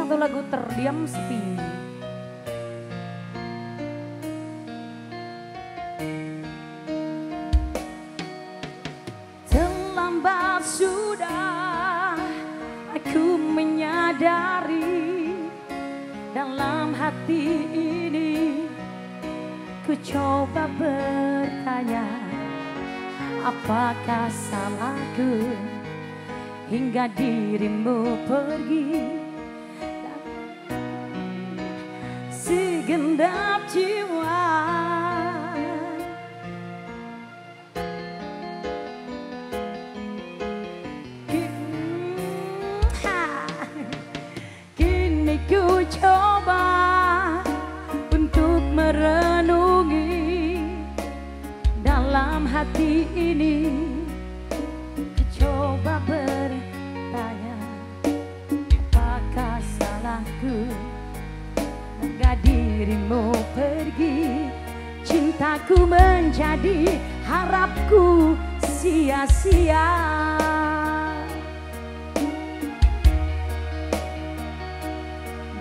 satu lagu Terdiam Sepi. Terlambat sudah aku menyadari, dalam hati ini ku coba bertanya, apakah salahku hingga dirimu pergi? Segenap jiwa kini ku coba untuk merenungi, dalam hati ini ku coba bertanya, apakah salahku hingga dirimu pergi? Cintaku menjadi harapku sia-sia.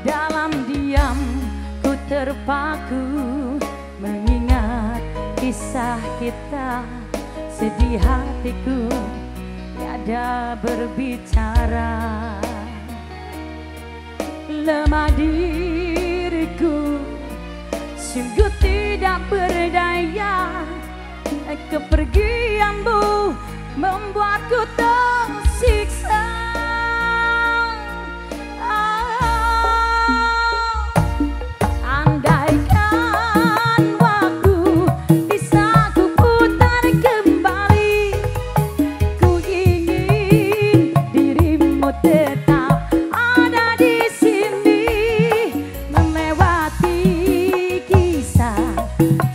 Dalam diam ku terpaku mengingat kisah kita, sedih hatiku tiada berbicara. Lemah diriku sungguh tidak berdaya, kepergianmu membuatku tersiksa. Andaikan waktu bisa ku putar kembali, ku ingin dirimu tetap ada di sini, melewati kisah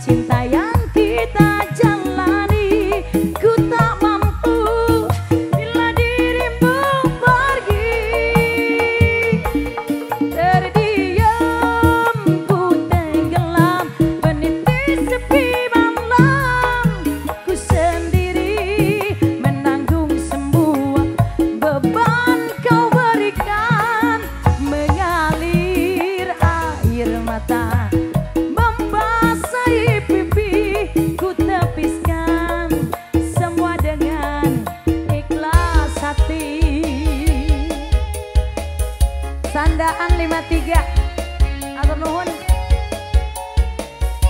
cinta yang kita jalani. Ku tak mampu bila dirimu pergi. Terdiam ku tenggelam meniti sepi malam, ku sendiri menanggung semua beban kau berikan. Mengalir air mata membasahi pipi, ku tepiskan semua dengan ikhlas hati. Sandaan 53 atur nuhun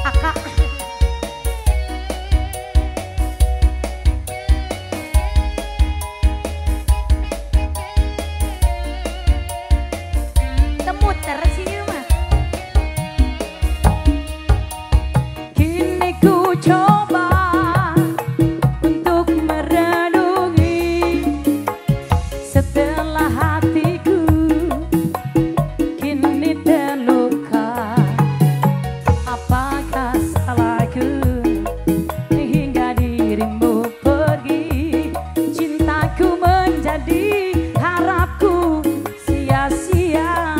Akak. Temuter sini mah. Kini ku coba untuk merenungi, setelah hatiku kini terluka. Apakah salahku hingga dirimu pergi? Cintaku menjadi harapku sia-sia.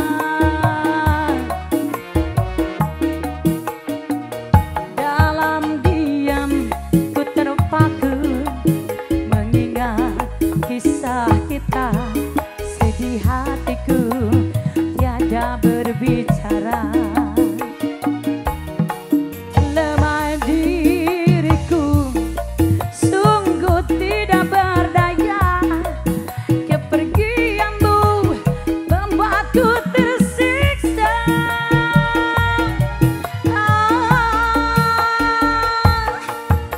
Dalam diam ku terpaku mengingat kisah kita, sedih hatiku tiada berbicara. Lemah diriku sungguh tidak berdaya, kepergianmu membuatku tersiksa.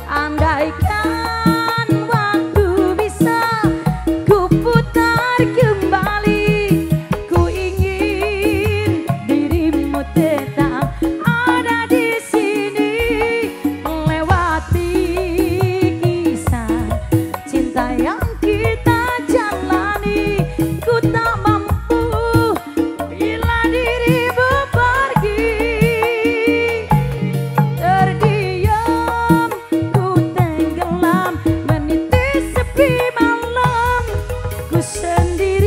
Andaikan waktu bisa ku putar kembali, ku ingin dirimu tetap ada di sini, melewati kisah cinta yang kita jalani. Ku tak mampu bila dirimu pergi. Terdiam ku tenggelam meniti sepi malam, ku sendiri